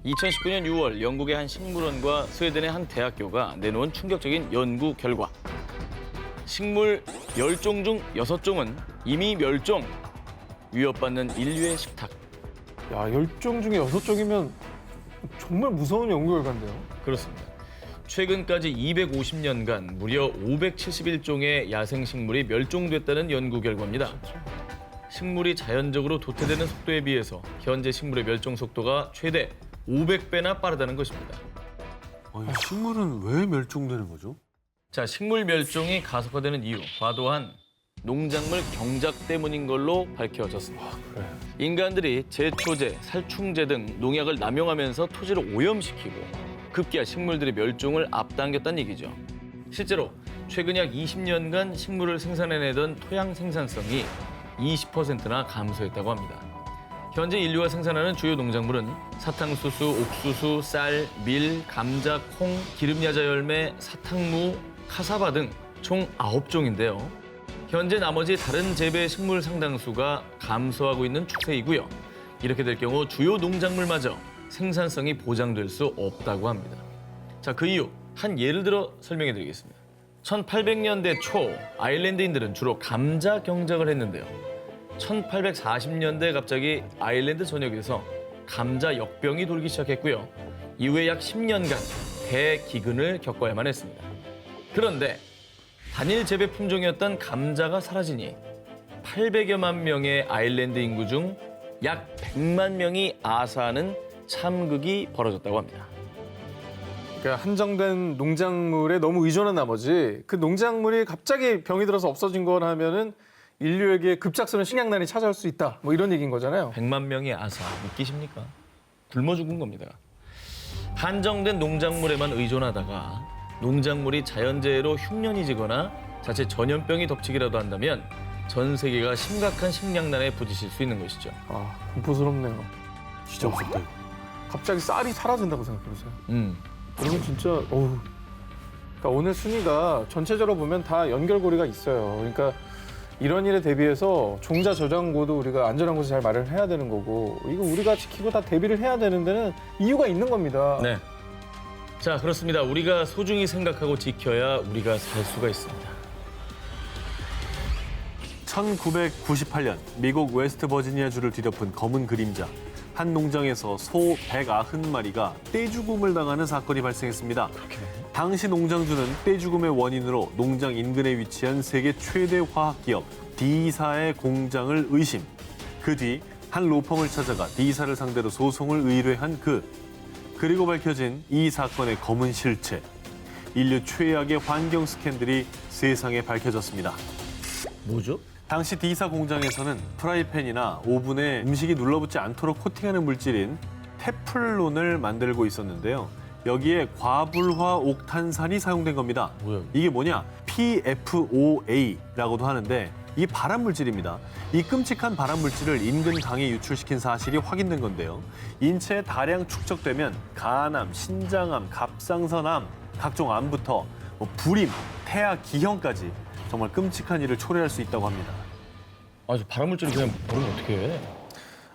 2019년 6월 영국의 한 식물원과 스웨덴의 한 대학교가 내놓은 충격적인 연구 결과. 식물 10종 중 6종은 이미 멸종, 위협받는 인류의 식탁. 야, 10종 중에 6종이면 정말 무서운 연구 결과인데요. 그렇습니다. 최근까지 250년간 무려 571종의 야생식물이 멸종됐다는 연구 결과입니다. 식물이 자연적으로 도태되는 속도에 비해서 현재 식물의 멸종 속도가 최대 500배나 빠르다는 것입니다. 아니, 식물은 왜 멸종되는 거죠? 자, 식물 멸종이 가속화되는 이유, 과도한 농작물 경작 때문인 걸로 밝혀졌습니다. 인간들이 제초제, 살충제 등 농약을 남용하면서 토지를 오염시키고 급기야 식물들의 멸종을 앞당겼다는 얘기죠. 실제로 최근 약 20년간 식물을 생산해내던 토양 생산성이 20%나 감소했다고 합니다. 현재 인류가 생산하는 주요 농작물은 사탕수수, 옥수수, 쌀, 밀, 감자, 콩, 기름야자 열매, 사탕무, 카사바 등 총 9종인데요. 현재 나머지 다른 재배 식물 상당수가 감소하고 있는 추세이고요. 이렇게 될 경우 주요 농작물마저 생산성이 보장될 수 없다고 합니다. 자, 그 이유 한 예를 들어 설명해 드리겠습니다. 1800년대 초 아일랜드인들은 주로 감자 경작을 했는데요. 1840년대 갑자기 아일랜드 전역에서 감자 역병이 돌기 시작했고요. 이후에 약 10년간 대기근을 겪어야만 했습니다. 그런데 단일 재배 품종이었던 감자가 사라지니 800여만 명의 아일랜드 인구 중 약 100만 명이 아사하는 참극이 벌어졌다고 합니다. 그러니까 한정된 농작물에 너무 의존한 나머지 그 농작물이 갑자기 병이 들어서 없어진 거라면은 인류에게 급작스러운 식량난이 찾아올 수 있다. 뭐 이런 얘기인 거잖아요. 100만 명의 아사, 웃기십니까? 굶어 죽은 겁니다. 한정된 농작물에만 의존하다가 농작물이 자연재해로 흉년이 지거나 자칫 전염병이 덮치기라도 한다면 전 세계가 심각한 식량난에 부딪힐 수 있는 것이죠. 아, 공포스럽네요. 진짜 무섭다. 이거. 갑자기 쌀이 사라진다고 생각해보세요. 그러면 진짜 그러니까 오늘 순위가 전체적으로 보면 다 연결고리가 있어요. 그러니까 이런 일에 대비해서 종자 저장고도 우리가 안전한 곳에 잘 마련을 해야 되는 거고 이거 우리가 지키고 다 대비를 해야 되는 데는 이유가 있는 겁니다. 네. 자, 그렇습니다. 우리가 소중히 생각하고 지켜야 우리가 살 수가 있습니다. 1998년 미국 웨스트버지니아주를 뒤덮은 검은 그림자. 한 농장에서 소 190마리가 떼죽음을 당하는 사건이 발생했습니다. 당시 농장주는 떼죽음의 원인으로 농장 인근에 위치한 세계 최대 화학기업 D사의 공장을 의심. 그 뒤 한 로펌을 찾아가 D사를 상대로 소송을 의뢰한 그리고 밝혀진 이 사건의 검은 실체. 인류 최악의 환경 스캔들이 세상에 밝혀졌습니다. 뭐죠? 당시 D사 공장에서는 프라이팬이나 오븐에 음식이 눌러붙지 않도록 코팅하는 물질인 테플론을 만들고 있었는데요. 여기에 과불화 옥탄산이 사용된 겁니다. 뭐야? 이게 뭐냐? PFOA라고도 하는데 이 발암 물질입니다. 이 끔찍한 발암 물질을 인근 강에 유출시킨 사실이 확인된 건데요. 인체에 다량 축적되면 간암, 신장암, 갑상선암, 각종 암부터 불임, 폐하, 기형까지 정말 끔찍한 일을 초래할 수 있다고 합니다. 아, 저 발암물질을 그냥 버리면 어떻게 해?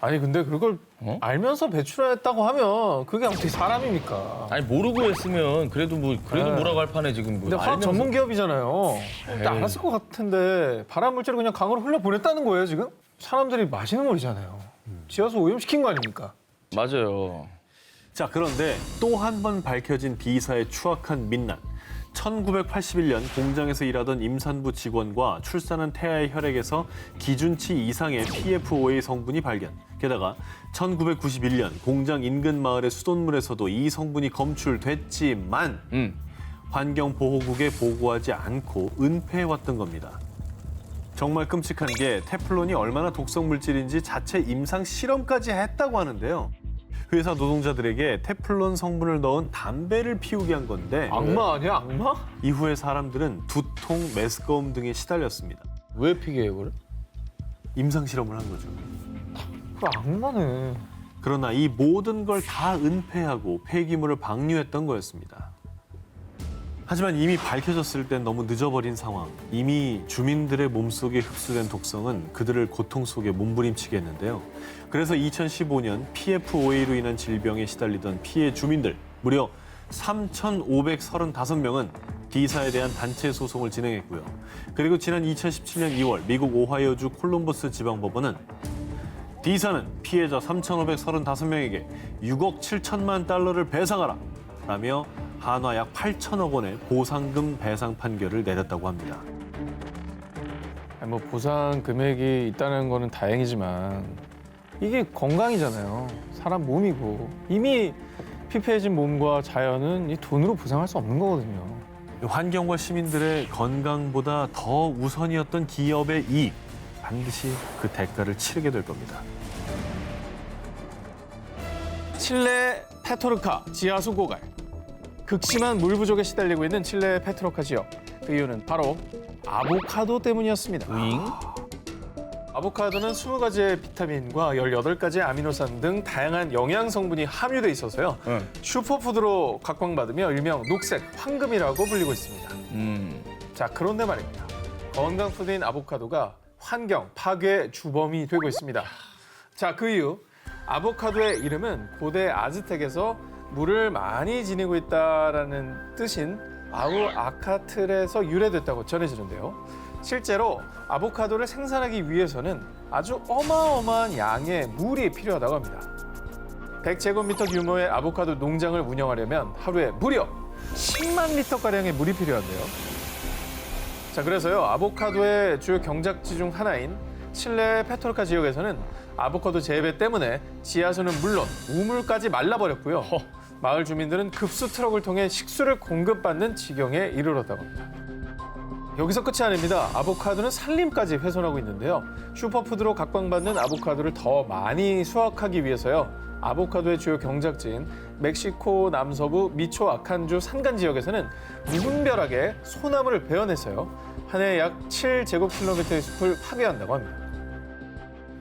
아니 근데 그걸 알면서 배출했다고 하면 그게 어떻게 사람입니까? 아니, 모르고 했으면 그래도 뭐라고 할 판에 지금 뭐 근데 화학 알면서. 전문 기업이잖아요. 일단 에이. 알았을 것 같은데 발암 물질을 그냥 강으로 흘려 보냈다는 거예요 지금? 사람들이 마시는 물이잖아요. 지어서 오염시킨 거 아닙니까? 맞아요. 자, 그런데 또 한 번 밝혀진 D사의 추악한 민난. 1981년 공장에서 일하던 임산부 직원과 출산한 태아의 혈액에서 기준치 이상의 PFOA 성분이 발견. 게다가 1991년 공장 인근 마을의 수돗물에서도 이 성분이 검출됐지만 환경보호국에 보고하지 않고 은폐해왔던 겁니다. 정말 끔찍한 게 테플론이 얼마나 독성 물질인지 자체 임상 실험까지 했다고 하는데요. 회사 노동자들에게 테플론 성분을 넣은 담배를 피우게 한 건데 악마 아니야 악마? 이후에 사람들은 두통, 메스꺼움 등에 시달렸습니다. 왜 피게 해요, 그걸? 임상 실험을 한 거죠. 그 악마네. 그러나 이 모든 걸 다 은폐하고 폐기물을 방류했던 거였습니다. 하지만 이미 밝혀졌을 땐 너무 늦어버린 상황. 이미 주민들의 몸속에 흡수된 독성은 그들을 고통 속에 몸부림치게 했는데요. 그래서 2015년 PFOA로 인한 질병에 시달리던 피해 주민들 무려 3,535명은 D사에 대한 단체 소송을 진행했고요. 그리고 지난 2017년 2월 미국 오하이오주 콜럼버스 지방법원은 D사는 피해자 3,535명에게 6억 7천만 달러를 배상하라 라며 한화 약 8천억 원의 보상금 배상 판결을 내렸다고 합니다. 아니, 뭐 보상 금액이 있다는 거는 다행이지만 이게 건강이잖아요. 사람 몸이고 이미 피폐해진 몸과 자연은 이 돈으로 보상할 수 없는 거거든요. 환경과 시민들의 건강보다 더 우선이었던 기업의 이익, 반드시 그 대가를 치르게 될 겁니다. 칠레 페토르카 지하수 고갈. 극심한 물 부족에 시달리고 있는 칠레 페토르카 지역. 그 이유는 바로 아보카도 때문이었습니다. 윙? 아보카도는 20가지의 비타민과 18가지의 아미노산 등 다양한 영양 성분이 함유돼 있어서요. 슈퍼푸드로 각광받으며 일명 녹색 황금이라고 불리고 있습니다. 자, 그런데 말입니다. 건강 푸드인 아보카도가 환경 파괴의 주범이 되고 있습니다. 자, 그 이유 아보카도의 이름은 고대 아즈텍에서 물을 많이 지니고 있다라는 뜻인 아우아카틀에서 유래됐다고 전해지는데요. 실제로 아보카도를 생산하기 위해서는 아주 어마어마한 양의 물이 필요하다고 합니다. 100제곱미터 규모의 아보카도 농장을 운영하려면 하루에 무려 10만 리터가량의 물이 필요한데요. 자, 그래서요, 아보카도의 주요 경작지 중 하나인 칠레 페토르카 지역에서는 아보카도 재배 때문에 지하수는 물론 우물까지 말라버렸고요. 마을 주민들은 급수 트럭을 통해 식수를 공급받는 지경에 이르렀다고 합니다. 여기서 끝이 아닙니다. 아보카도는 산림까지 훼손하고 있는데요. 슈퍼푸드로 각광받는 아보카도를 더 많이 수확하기 위해서요. 아보카도의 주요 경작지인 멕시코 남서부 미초아칸주 산간 지역에서는 무분별하게 소나무를 베어내서요. 한 해 약 7제곱킬로미터의 숲을 파괴한다고 합니다.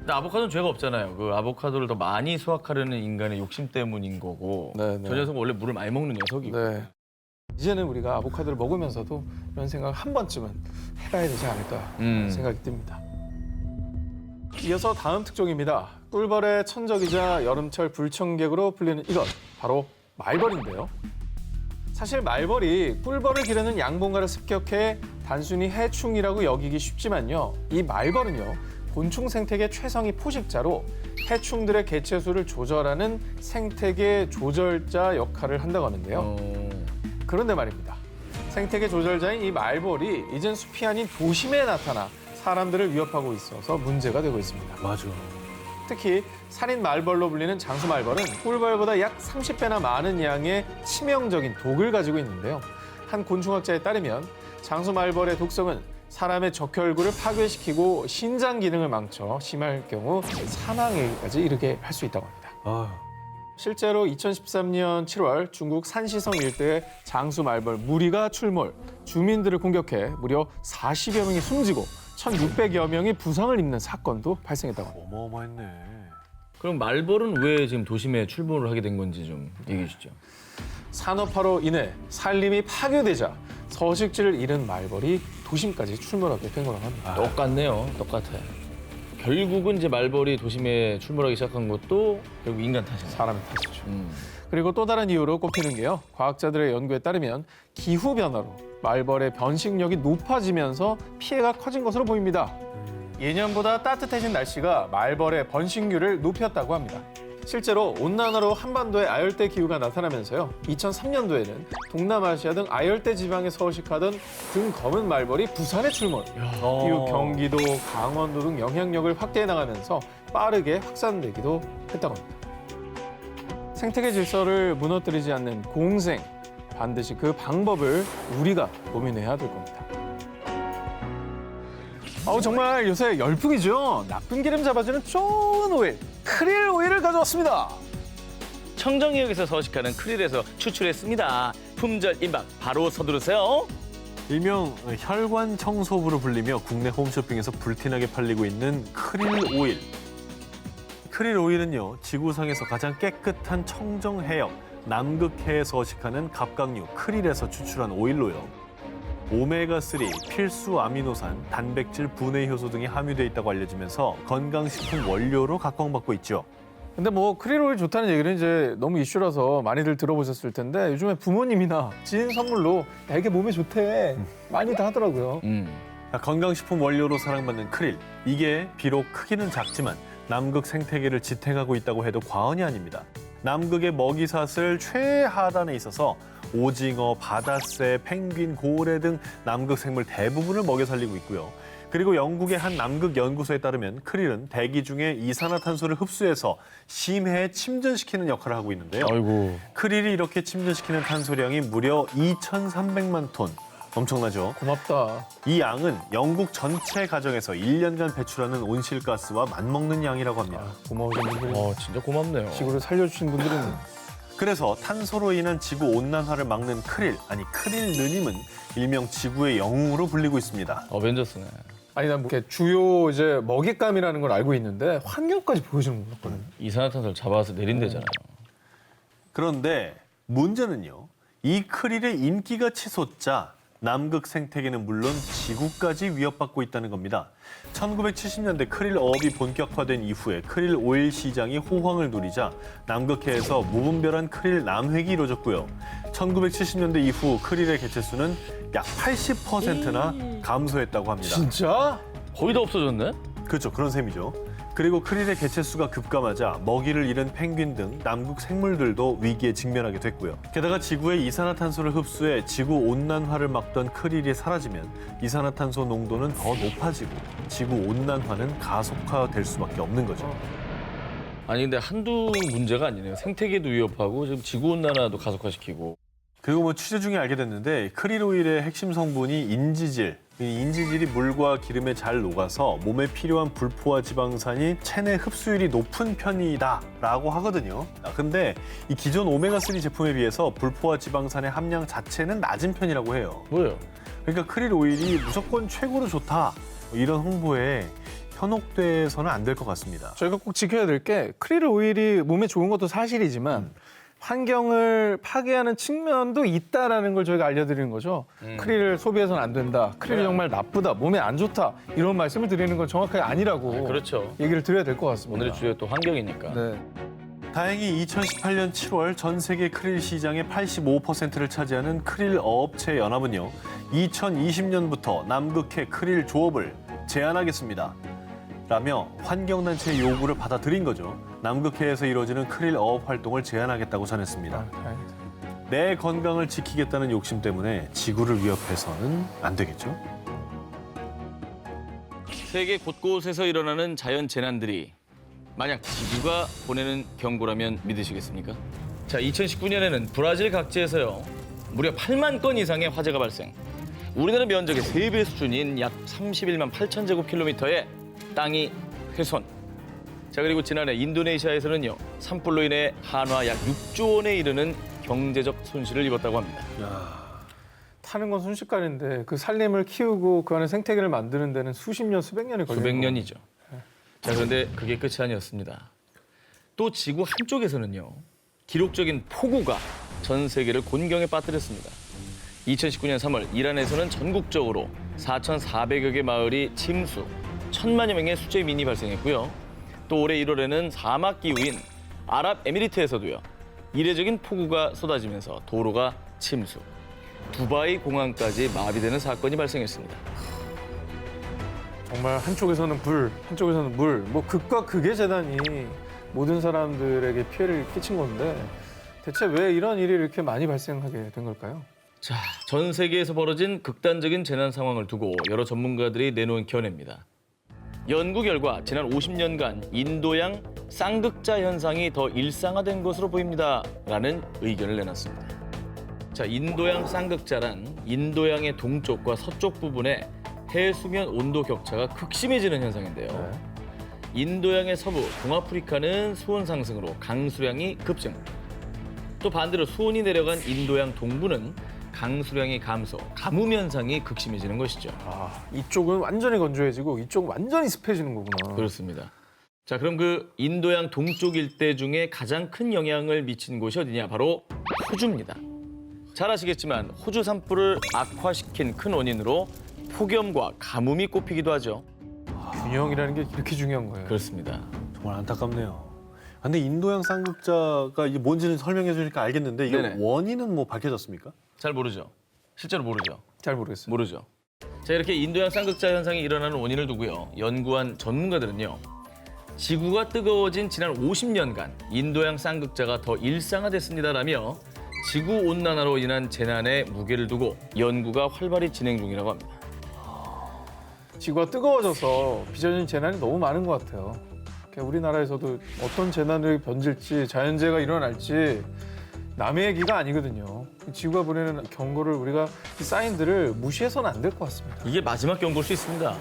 근데 아보카도는 죄가 없잖아요. 그 아보카도를 더 많이 수확하려는 인간의 욕심 때문인 거고. 네. 저 녀석은 원래 물을 많이 먹는 녀석이고. 네. 이제는 우리가 아보카도를 먹으면서도 이런 생각 한 번쯤은 해봐야 되지 않을까 생각이 듭니다. 이어서 다음 특종입니다. 꿀벌의 천적이자 여름철 불청객으로 불리는 이것, 바로 말벌인데요. 사실 말벌이 꿀벌을 기르는 양봉가를 습격해 단순히 해충이라고 여기기 쉽지만요. 이 말벌은요, 곤충 생태계 최상위 포식자로 해충들의 개체수를 조절하는 생태계 조절자 역할을 한다고 하는데요. 그런데 말입니다. 생태계 조절자인 이 말벌이 이젠 숲이 아닌 도심에 나타나 사람들을 위협하고 있어서 문제가 되고 있습니다. 맞아. 특히 살인 말벌로 불리는 장수 말벌은 꿀벌보다 약 30배나 많은 양의 치명적인 독을 가지고 있는데요. 한 곤충학자에 따르면 장수 말벌의 독성은 사람의 적혈구를 파괴시키고 신장 기능을 망쳐 심할 경우 사망에까지 이르게 할 수 있다고 합니다. 실제로 2013년 7월 중국 산시성 일대에 장수 말벌 무리가 출몰, 주민들을 공격해 무려 40여 명이 숨지고 1,600여 명이 부상을 입는 사건도 발생했다고 합니다. 어마어마했네. 그럼 말벌은 왜 지금 도심에 출몰을 하게 된 건지 좀 얘기해 주시죠. 산업화로 인해 산림이 파괴되자 서식지를 잃은 말벌이 도심까지 출몰하게 된 거라고 합니다. 똑같네요. 똑같아요. 결국은 이제 말벌이 도심에 출몰하기 시작한 것도 결국 인간 탓이에요. 사람의 탓이죠. 그리고 또 다른 이유로 꼽히는 게요. 과학자들의 연구에 따르면 기후변화로 말벌의 변식력이 높아지면서 피해가 커진 것으로 보입니다. 예년보다 따뜻해진 날씨가 말벌의 번식률을 높였다고 합니다. 실제로 온난화로 한반도에 아열대 기후가 나타나면서요. 2003년도에는 동남아시아 등 아열대 지방에 서식하던 등 검은 말벌이 부산에 출몰. 이후 경기도, 강원도 등 영향력을 확대해 나가면서 빠르게 확산되기도 했다고 합니다. 생태계 질서를 무너뜨리지 않는 공생, 반드시 그 방법을 우리가 고민해야 될 겁니다. 정말 요새 열풍이죠. 나쁜 기름 잡아주는 좋은 오일, 크릴 오일을 가져왔습니다. 청정지역에서 서식하는 크릴에서 추출했습니다. 품절 임박 바로 서두르세요. 일명 혈관 청소부로 불리며 국내 홈쇼핑에서 불티나게 팔리고 있는 크릴 오일. 크릴 오일은요, 지구상에서 가장 깨끗한 청정 해역, 남극해에 서식하는 갑각류 크릴에서 추출한 오일로요. 오메가3, 필수 아미노산, 단백질 분해 효소 등이 함유돼 있다고 알려지면서 건강식품 원료로 각광받고 있죠. 근데 뭐 크릴 오일 좋다는 얘기는 이제 너무 이슈라서 많이들 들어보셨을 텐데 요즘에 부모님이나 지인 선물로 야, 이게 몸에 좋대 많이들 하더라고요. 건강식품 원료로 사랑받는 크릴. 이게 비록 크기는 작지만 남극 생태계를 지탱하고 있다고 해도 과언이 아닙니다. 남극의 먹이사슬 최하단에 있어서 오징어, 바다새, 펭귄, 고래 등 남극 생물 대부분을 먹여 살리고 있고요. 그리고 영국의 한 남극 연구소에 따르면 크릴은 대기 중에 이산화탄소를 흡수해서 심해에 침전시키는 역할을 하고 있는데요. 아이고. 크릴이 이렇게 침전시키는 탄소량이 무려 2,300만 톤. 엄청나죠? 고맙다. 이 양은 영국 전체 가정에서 1년간 배출하는 온실가스와 맞먹는 양이라고 합니다. 고마우신 분들은 진짜 고맙네요. 지구를 살려주신 분들은 그래서 탄소로 인한 지구 온난화를 막는 크릴, 아니 크릴 느님은 일명 지구의 영웅으로 불리고 있습니다. 어벤져스네. 아니 난 이렇게 주요 이제 먹잇감이라는 걸 알고 있는데 환경까지 보여주는 건 몰랐거든요. 이산화탄소를 잡아서 내린대잖아요. 그런데 문제는요. 이 크릴의 인기가 치솟자 남극 생태계는 물론 지구까지 위협받고 있다는 겁니다. 1970년대 크릴 어업이 본격화된 이후에 크릴 오일 시장이 호황을 누리자 남극해에서 무분별한 크릴 남획이 이루어졌고요. 1970년대 이후 크릴의 개체수는 약 80%나 감소했다고 합니다. 진짜? 거의 다 없어졌네? 그렇죠. 그런 셈이죠. 그리고 크릴의 개체수가 급감하자 먹이를 잃은 펭귄 등 남극 생물들도 위기에 직면하게 됐고요. 게다가 지구의 이산화탄소를 흡수해 지구 온난화를 막던 크릴이 사라지면 이산화탄소 농도는 더 높아지고 지구 온난화는 가속화될 수밖에 없는 거죠. 아니 근데 한두 문제가 아니네요. 생태계도 위협하고 지금 지구온난화도 가속화시키고. 그리고 뭐 취재 중에 알게 됐는데 크릴 오일의 핵심 성분이 인지질. 이 인지질이 물과 기름에 잘 녹아서 몸에 필요한 불포화 지방산이 체내 흡수율이 높은 편이다라고 하거든요. 근데 이 기존 오메가3 제품에 비해서 불포화 지방산의 함량 자체는 낮은 편이라고 해요. 뭐예요? 그러니까 크릴 오일이 무조건 최고로 좋다. 이런 홍보에 현혹돼서는 안 될 것 같습니다. 저희가 꼭 지켜야 될 게 크릴 오일이 몸에 좋은 것도 사실이지만 환경을 파괴하는 측면도 있다라는 걸 저희가 알려드리는 거죠. 크릴을 소비해서는 안 된다. 크릴이 정말 나쁘다. 몸에 안 좋다. 이런 말씀을 드리는 건 정확하게 아니라고 그렇죠. 얘기를 드려야 될 것 같습니다. 오늘의 주제가 또 환경이니까. 네. 다행히 2018년 7월 전 세계 크릴 시장의 85%를 차지하는 크릴 어업체 연합은요. 2020년부터 남극해 크릴 조업을 제한하겠습니다. 라며 환경단체의 요구를 받아들인 거죠. 남극해에서 이루어지는 크릴 어업 활동을 제한하겠다고 전했습니다. 다행이다. 내 건강을 지키겠다는 욕심 때문에 지구를 위협해서는 안 되겠죠. 세계 곳곳에서 일어나는 자연 재난들이 만약 지구가 보내는 경고라면 믿으시겠습니까? 자, 2019년에는 브라질 각지에서요. 무려 8만 건 이상의 화재가 발생. 우리나라 면적의 3배 수준인 약 31만 8천 제곱킬로미터의 땅이 훼손. 자, 그리고 지난해 인도네시아에서는요. 산불로 인해 한화 약 6조 원에 이르는 경제적 손실을 입었다고 합니다. 타는 건 순식간인데 그 산림을 키우고 그 안에 생태계를 만드는 데는 수십 년, 수백 년이 걸리는 수백 거예요. 년이죠. 자, 그런데 그게 끝이 아니었습니다. 또 지구 한쪽에서는요. 기록적인 폭우가 전 세계를 곤경에 빠뜨렸습니다. 2019년 3월 이란에서는 전국적으로 4,400여 개 마을이 침수, 1,000만여 명의 수재민이 발생했고요. 또 올해 1월에는 사막 기후인 아랍에미리트에서도요. 이례적인 폭우가 쏟아지면서 도로가 침수, 두바이 공항까지 마비되는 사건이 발생했습니다. 정말 한쪽에서는 불, 한쪽에서는 물, 뭐 극과 극의 재난이 모든 사람들에게 피해를 끼친 건데 대체 왜 이런 일이 이렇게 많이 발생하게 된 걸까요? 자, 전 세계에서 벌어진 극단적인 재난 상황을 두고 여러 전문가들이 내놓은 견해입니다. 연구 결과 지난 50년간 인도양 쌍극자 현상이 더 일상화된 것으로 보입니다라는 의견을 내놨습니다. 자, 인도양 쌍극자란 인도양의 동쪽과 서쪽 부분에 해수면 온도 격차가 극심해지는 현상인데요. 인도양의 서부, 동아프리카는 수온 상승으로 강수량이 급증. 또 반대로 수온이 내려간 인도양 동부는 강수량이 감소, 가뭄 현상이 극심해지는 것이죠. 이쪽은 완전히 건조해지고 이쪽은 완전히 습해지는 거구나. 그렇습니다. 자, 그럼 그 인도양 동쪽 일대 중에 가장 큰 영향을 미친 곳이 어디냐? 바로 호주입니다. 잘 아시겠지만 호주 산불을 악화시킨 큰 원인으로 폭염과 가뭄이 꼽히기도 하죠. 균형이라는 게 이렇게 중요한 거예요. 그렇습니다. 정말 안타깝네요. 근데 인도양 쌍극자가 이게 뭔지는 설명해 주니까 알겠는데 이게 네네. 원인은 뭐 밝혀졌습니까? 잘 모르죠. 실제로 모르죠. 잘 모르겠어요. 모르죠. 자, 이렇게 인도양 쌍극자 현상이 일어나는 원인을 두고요. 연구한 전문가들은요. 지구가 뜨거워진 지난 50년간 인도양 쌍극자가 더 일상화됐습니다라며 지구온난화로 인한 재난에 무게를 두고 연구가 활발히 진행 중이라고 합니다. 지구가 뜨거워져서 빚어진 재난이 너무 많은 것 같아요. 그러니까 우리나라에서도 어떤 재난을 번질지 자연재해가 일어날지 남의 얘기가 아니거든요. 지구가 보내는 경고를 우리가 이 사인들을 무시해서는 안 될 것 같습니다. 이게 마지막 경고일 수 있습니다.